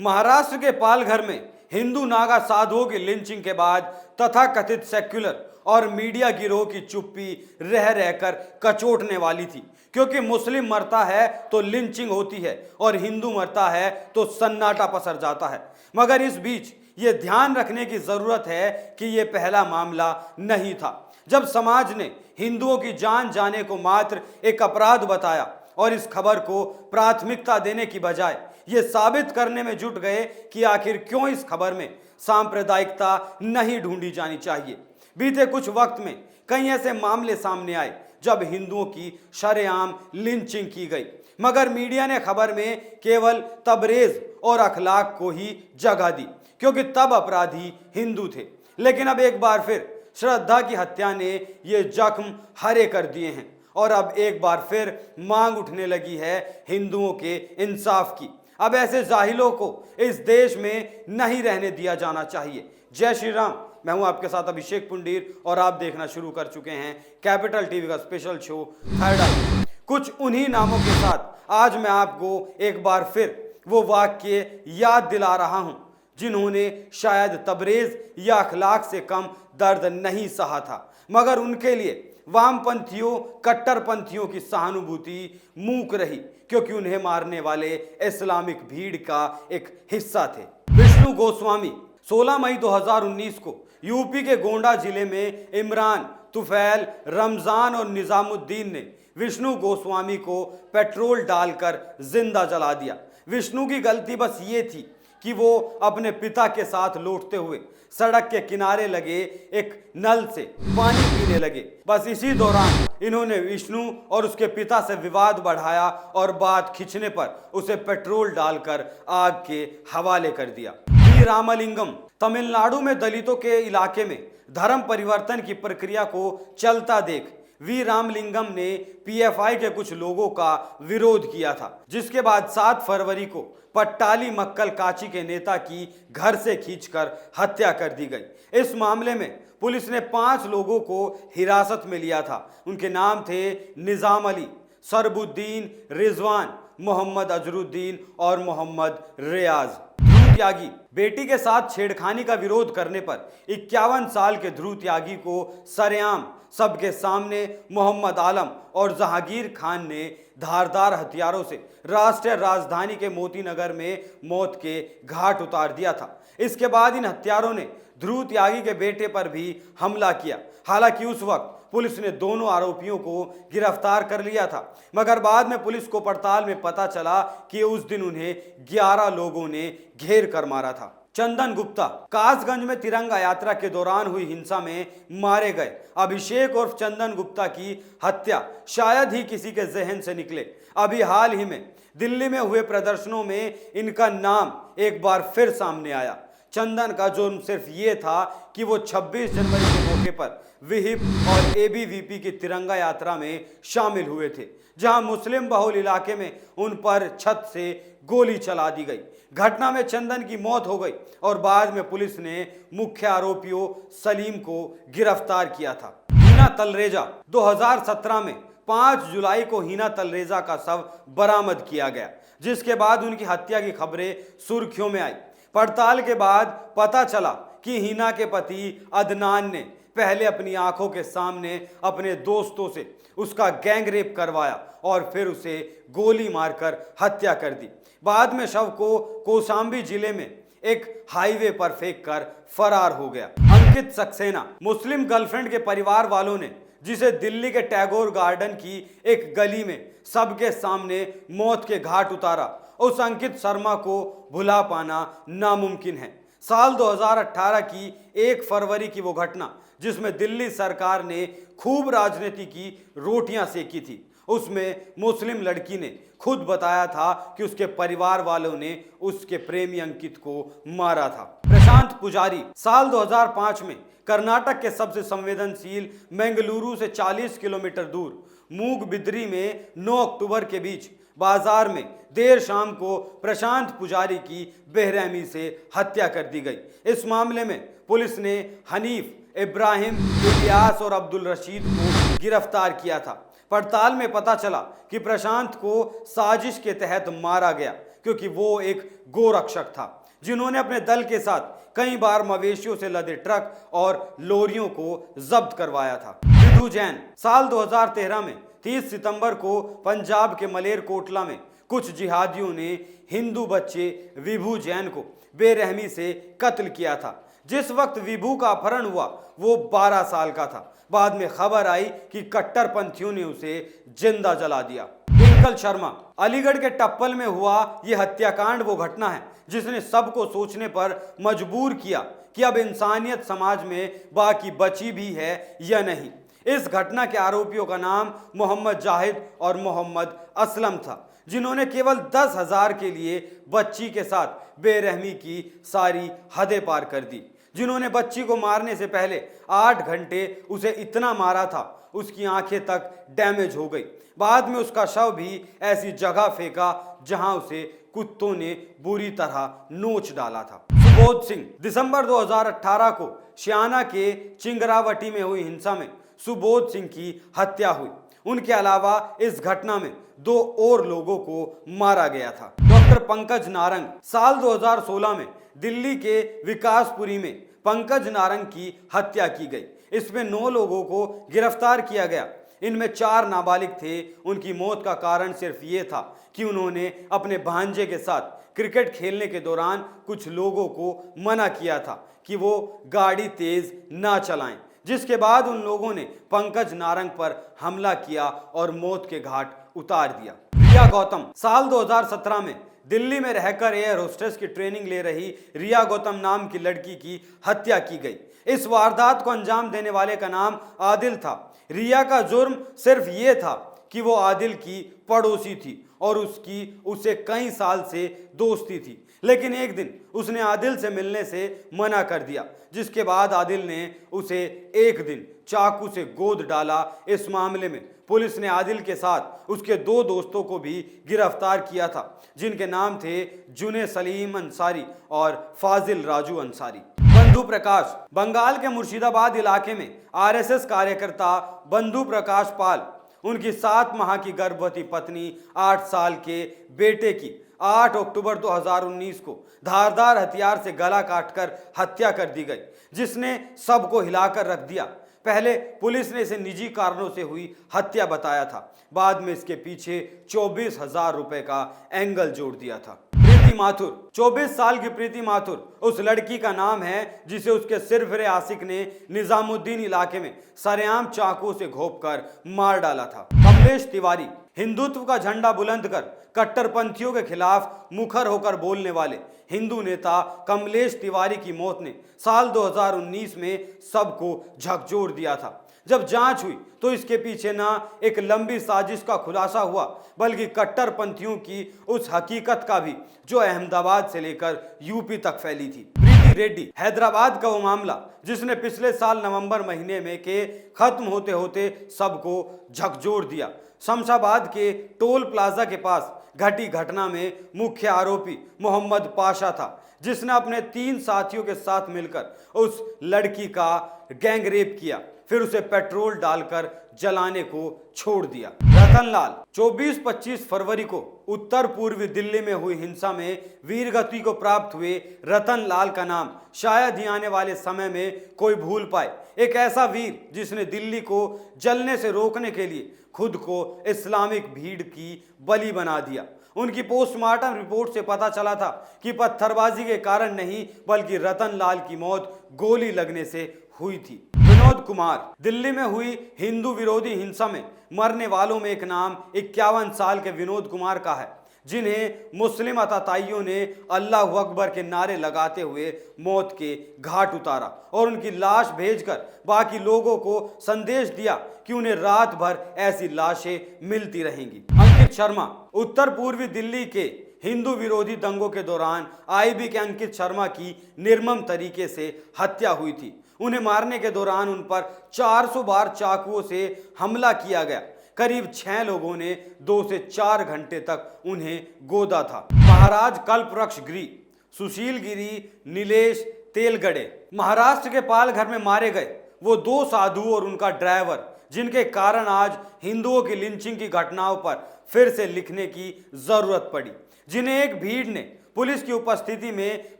महाराष्ट्र के पालघर में हिंदू नागा साधुओं की लिंचिंग के बाद तथाकथित सेक्युलर और मीडिया गिरोह की चुप्पी रह रहकर कचोटने वाली थी, क्योंकि मुस्लिम मरता है तो लिंचिंग होती है और हिंदू मरता है तो सन्नाटा पसर जाता है। मगर इस बीच ये ध्यान रखने की जरूरत है कि ये पहला मामला नहीं था जब समाज ने हिंदुओं की जान जाने को मात्र एक अपराध बताया और इस खबर को प्राथमिकता देने की बजाय ये साबित करने में जुट गए कि आखिर क्यों इस खबर में सांप्रदायिकता नहीं ढूंढी जानी चाहिए। बीते कुछ वक्त में कई ऐसे मामले सामने आए जब हिंदुओं की शरेआम लिंचिंग की गई, मगर मीडिया ने खबर में केवल तबरेज और अखलाक को ही जगह दी, क्योंकि तब अपराधी हिंदू थे। लेकिन अब एक बार फिर श्रद्धा की हत्या ने ये जख्म हरे कर दिए हैं और अब एक बार फिर मांग उठने लगी है हिंदुओं के इंसाफ की। अब ऐसे जाहिलों को इस देश में नहीं रहने दिया जाना चाहिए। जय श्री राम। मैं हूं आपके साथ अभिषेक पुंडीर और आप देखना शुरू कर चुके हैं कैपिटल टीवी का स्पेशल शो थर्ड आई। कुछ उन्हीं नामों के साथ आज मैं आपको एक बार फिर वो वाक्य याद दिला रहा हूं जिन्होंने शायद तबरेज या अखलाक से कम दर्द नहीं सहा था, मगर उनके लिए वामपंथियों कट्टरपंथियों की सहानुभूति मूक रही, क्योंकि उन्हें मारने वाले इस्लामिक भीड़ का एक हिस्सा थे। विष्णु गोस्वामी 16 मई 2019 को यूपी के गोंडा जिले में इमरान, तुफैल, रमजान और निजामुद्दीन ने विष्णु गोस्वामी को पेट्रोल डालकर जिंदा जला दिया। विष्णु की गलती बस ये थी कि वो अपने पिता के साथ लौटते हुए सड़क के किनारे लगे एक नल से पानी पीने लगे। बस इसी दौरान इन्होंने विष्णु और उसके पिता से विवाद बढ़ाया और बात खिंचने पर उसे पेट्रोल डालकर आग के हवाले कर दिया। वी रामलिंगम तमिलनाडु में दलितों के इलाके में धर्म परिवर्तन की प्रक्रिया को चलता देख वी रामलिंगम ने पीएफआई के कुछ लोगों का विरोध किया था, जिसके बाद 7 फरवरी को पट्टाली मक्कल काची के नेता की घर से खींचकर हत्या कर दी गई। इस मामले में पुलिस ने 5 लोगों को हिरासत में लिया था। उनके नाम थे निजाम अली, सरबुद्दीन, रिजवान, मोहम्मद अजरुद्दीन और मोहम्मद रियाज। ध्रुव त्यागी बेटी के साथ छेड़खानी का विरोध करने पर 51 साल के ध्रुव त्यागी को सरेआम सबके सामने मोहम्मद आलम और जहांगीर खान ने धारदार हथियारों से राष्ट्रीय राजधानी के मोती नगर में मौत के घाट उतार दिया था। इसके बाद इन हत्यारों ने ध्रुव त्यागी के बेटे पर भी हमला किया। हालांकि उस वक्त पुलिस ने दोनों आरोपियों को गिरफ्तार कर लिया था, मगर बाद में पुलिस को पड़ताल में पता चला कि उस दिन उन्हें 11 लोगों ने घेर कर मारा था। चंदन गुप्ता कासगंज में तिरंगा यात्रा के दौरान हुई हिंसा में मारे गए अभिषेक उर्फ चंदन गुप्ता की हत्या शायद ही किसी के जहन से निकले। अभी हाल ही में दिल्ली में हुए प्रदर्शनों में इनका नाम एक बार फिर सामने आया। चंदन का जुर्म सिर्फ ये था कि वो 26 जनवरी के मौके पर विहिप और एबीवीपी की तिरंगा यात्रा में शामिल हुए थे, जहां मुस्लिम बहुल इलाके में उन पर छत से गोली चला दी गई। घटना में चंदन की मौत हो गई और बाद में पुलिस ने मुख्य आरोपियों सलीम को गिरफ्तार किया था। हिना तलरेजा 2017 में 5 जुलाई को हिना तलरेजा का शव बरामद किया गया, जिसके बाद उनकी हत्या की खबरें सुर्खियों में आई। पड़ताल के बाद पता चला कि हिना के पति अदनान ने पहले अपनी आंखों के सामने अपने दोस्तों से उसका गैंग रेप करवाया और फिर उसे गोली मारकर हत्या कर दी। बाद में शव को कौशाम्बी जिले में एक हाईवे पर फेंककर फरार हो गया। अंकित सक्सेना मुस्लिम गर्लफ्रेंड के परिवार वालों ने जिसे दिल्ली के टैगोर गार्डन की एक गली में सबके सामने मौत के घाट उतारा, उस अंकित शर्मा को भुला पाना नामुमकिन है। साल 2018 की 1 फरवरी की वो घटना जिसमें दिल्ली सरकार ने खूब राजनीति की रोटियां सेकी थी, उसमें मुस्लिम लड़की ने खुद बताया था कि उसके परिवार वालों ने उसके प्रेमी अंकित को मारा था। प्रशांत पुजारी साल 2005 में कर्नाटक के सबसे संवेदनशील मंगलुरु से 40 किलोमीटर दूर मूगबिद्री में 9 अक्टूबर के बीच बाजार में देर शाम को प्रशांत पुजारी की बेरहमी से हत्या कर दी गई। इस मामले में पुलिस ने हनीफ, इब्राहिम, इलियास और अब्दुल रशीद को गिरफ्तार किया था। पड़ताल में पता चला कि प्रशांत को साजिश के तहत मारा गया क्योंकि वो एक गोरक्षक था जिन्होंने अपने दल के साथ कई बार मवेशियों से लदे ट्रक और लोरियों को जब्त करवाया था। विधु जैन साल 2013 में 30 सितंबर को पंजाब के मलेरकोटला में कुछ जिहादियों ने हिंदू बच्चे विभू जैन को बेरहमी से कत्ल किया था। जिस वक्त विभू का अपहरण हुआ वो 12 साल का था। बाद में खबर आई कि कट्टरपंथियों ने उसे जिंदा जला दिया। ट्विंकल शर्मा अलीगढ़ के टप्पल में हुआ यह हत्याकांड वो घटना है जिसने सबको सोचने पर मजबूर किया कि अब इंसानियत समाज में बाकी बची भी है या नहीं। इस घटना के आरोपियों का नाम मोहम्मद जाहिद और मोहम्मद असलम था जिन्होंने केवल 10,000 के लिए बच्ची के साथ बेरहमी की सारी हदें पार कर दी। जिन्होंने बच्ची को मारने से पहले 8 घंटे उसे इतना मारा था उसकी आंखें तक डैमेज हो गई। बाद में उसका शव भी ऐसी जगह फेंका जहां उसे कुत्तों ने बुरी तरह नोच डाला था। सुबोध सिंह दिसंबर 2018 को श्याना के चिंगरावटी में हुई हिंसा में सुबोध सिंह की हत्या हुई। उनके अलावा इस घटना में 2 और लोगों को मारा गया था। डॉक्टर पंकज नारंग साल 2016 में दिल्ली के विकासपुरी में पंकज नारंग की हत्या की गई। इसमें 9 लोगों को गिरफ्तार किया गया। इनमें 4 नाबालिग थे। उनकी मौत का कारण सिर्फ ये था कि उन्होंने अपने भांजे के साथ क्रिकेट खेलने के दौरान कुछ लोगों को मना किया था कि वो गाड़ी तेज ना चलाएं, जिसके बाद उन लोगों ने पंकज नारंग पर हमला किया और मौत के घाट उतार दिया। रिया गौतम साल 2017 में दिल्ली में रहकर एयर होस्टेस की ट्रेनिंग ले रही रिया गौतम नाम की लड़की की हत्या की गई। इस वारदात को अंजाम देने वाले का नाम आदिल था। रिया का जुर्म सिर्फ ये था कि वो आदिल की पड़ोसी थी और उसे कई साल से दोस्ती थी, लेकिन एक दिन उसने आदिल से मिलने से मना कर दिया, जिसके बाद आदिल ने उसे एक दिन चाकू से गोद डाला। इस मामले में पुलिस ने आदिल के साथ उसके 2 दोस्तों को भी गिरफ्तार किया था जिनके नाम थे जुने सलीम अंसारी और फाजिल राजू अंसारी। बंधु प्रकाश बंगाल के मुर्शिदाबाद इलाके में आरएसएस कार्यकर्ता बंधु प्रकाश पाल उनकी 7 माह की गर्भवती पत्नी 8 साल के बेटे की 8 अक्टूबर 2019 को धारदार हथियार से गला काटकर हत्या कर दी गई, जिसने सबको हिलाकर रख दिया। पहले पुलिस ने इसे निजी कारणों से हुई हत्या बताया था, बाद में इसके पीछे 24,000 रुपए का एंगल जोड़ दिया था। प्रीति माथुर 24 साल की प्रीति माथुर उस लड़की का नाम है जिसे उसके सिरफिरे आशिक ने निजामुद्दीन इलाके में सरेआम चाकू से घोंपकर मार डाला था। कमलेश तिवारी हिंदुत्व का झंडा बुलंद कर कट्टरपंथियों के खिलाफ मुखर होकर बोलने वाले हिंदू नेता कमलेश तिवारी की मौत ने साल 2019 में सबको झकझोर दिया था। जब जांच हुई तो इसके पीछे ना एक लंबी साजिश का खुलासा हुआ बल्कि कट्टरपंथियों की उस हकीकत का भी जो अहमदाबाद से लेकर यूपी तक फैली थी। प्रीति रेड्डी हैदराबाद का वो मामला जिसने पिछले साल नवंबर महीने में के खत्म होते होते सबको झकझोर दिया। शमशाबाद के टोल प्लाजा के पास घटी घटना में मुख्य आरोपी मोहम्मद पाशा था, जिसने अपने 3 साथियों के साथ मिलकर उस लड़की का गैंग रेप किया, फिर उसे पेट्रोल डालकर जलाने को छोड़ दिया। रतनलाल 24-25 फरवरी को उत्तर पूर्वी दिल्ली में हुई हिंसा में वीरगति को प्राप्त हुए रतनलाल का नाम शायद ही आने वाले समय में कोई भूल पाए। एक ऐसा वीर जिसने दिल्ली को जलने से रोकने के लिए खुद को इस्लामिक भीड़ की बलि बना दिया। उनकी पोस्टमार्टम रिपोर्ट से पता चला था कि पत्थरबाजी के कारण नहीं बल्कि रतनलाल की मौत गोली लगने से हुई थी। विनोद कुमार दिल्ली में हुई हिंदू विरोधी हिंसा में मरने वालों में एक नाम 51 साल के विनोद कुमार का है, जिन्हें मुस्लिम अताताइयों ने अल्लाहू अकबर के नारे लगाते हुए मौत के घाट उतारा और उनकी लाश भेजकर बाकी लोगों को संदेश दिया कि उन्हें रात भर ऐसी लाशें मिलती रहेंगी। अंकित शर्मा उत्तर पूर्वी दिल्ली के हिंदू विरोधी दंगों के दौरान आईबी के अंकित शर्मा की निर्मम तरीके से हत्या हुई थी। उन्हें मारने के दौरान उन पर 400 बार चाकुओं से हमला किया गया। करीब 6 लोगों ने 2 से 4 घंटे तक उन्हें गोदा था। महाराज कल्पवृक्ष गिरी सुशील गिरी नीलेश तेलगड़े महाराष्ट्र के पालघर में मारे गए वो 2 साधु और उनका ड्राइवर जिनके कारण आज हिंदुओं की लिंचिंग की घटनाओं पर फिर से लिखने की जरूरत पड़ी, जिन्हें एक भीड़ ने पुलिस की उपस्थिति में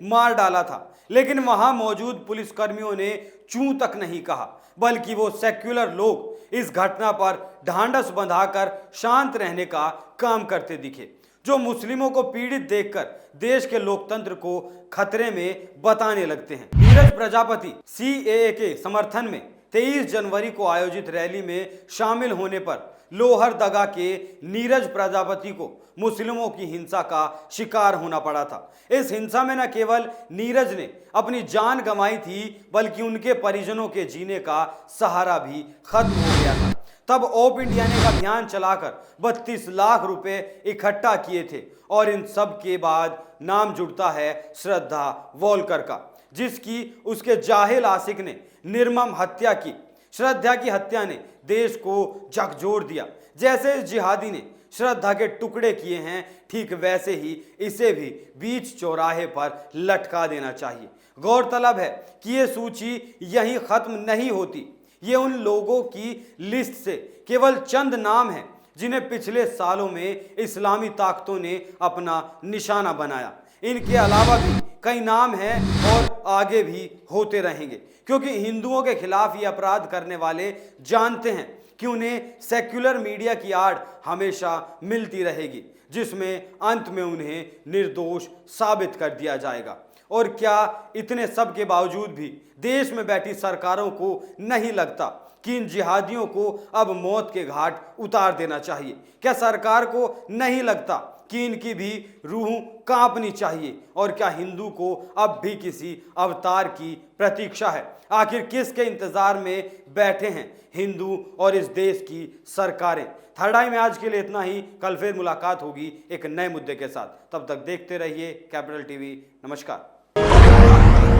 मार डाला था, लेकिन वहां मौजूद पुलिसकर्मियों ने चूं तक नहीं कहा, बल्कि वो सेक्युलर लोग इस घटना पर ढांढस बंधाकर शांत रहने का काम करते दिखे, जो मुस्लिमों को पीड़ित देखकर देश के लोकतंत्र को खतरे में बताने लगते हैं। नीरज प्रजापति सीएए के समर्थन में 23 जनवरी को आयोजित रैली में शामिल होने पर लोहरदगा के नीरज प्रजापति को मुस्लिमों की हिंसा का शिकार होना पड़ा था। इस हिंसा में न केवल नीरज ने अपनी जान गंवाई थी, बल्कि उनके परिजनों के जीने का सहारा भी खत्म हो गया था। तब ओप इंडिया ने एक अभियान चलाकर 32 लाख रुपए इकट्ठा किए थे और इन सब के बाद नाम जुड़ता है श्रद्धा वोलकर का, जिसकी उसके जाहिल आशिक ने निर्मम हत्या की। श्रद्धा की हत्या ने देश को झकझोर दिया। जैसे इस जिहादी ने श्रद्धा के टुकड़े किए हैं, ठीक वैसे ही इसे भी बीच चौराहे पर लटका देना चाहिए। गौरतलब है कि ये सूची यहीं खत्म नहीं होती। ये उन लोगों की लिस्ट से केवल चंद नाम हैं जिन्हें पिछले सालों में इस्लामी ताकतों ने अपना निशाना बनाया। इनके अलावा भी कई नाम हैं और आगे भी होते रहेंगे, क्योंकि हिंदुओं के खिलाफ ये अपराध करने वाले जानते हैं कि उन्हें सेक्युलर मीडिया की आड़ हमेशा मिलती रहेगी, जिसमें अंत में उन्हें निर्दोष साबित कर दिया जाएगा। और क्या इतने सब के बावजूद भी देश में बैठी सरकारों को नहीं लगता कि इन जिहादियों को अब मौत के घाट उतार देना चाहिए? क्या सरकार को नहीं लगता कि इनकी भी रूह कांपनी चाहिए? और क्या हिंदू को अब भी किसी अवतार की प्रतीक्षा है? आखिर किसके इंतजार में बैठे हैं हिंदू और इस देश की सरकारें? थर्ड आई में आज के लिए इतना ही। कल फिर मुलाकात होगी एक नए मुद्दे के साथ। तब तक देखते रहिए कैपिटल टीवी। नमस्कार।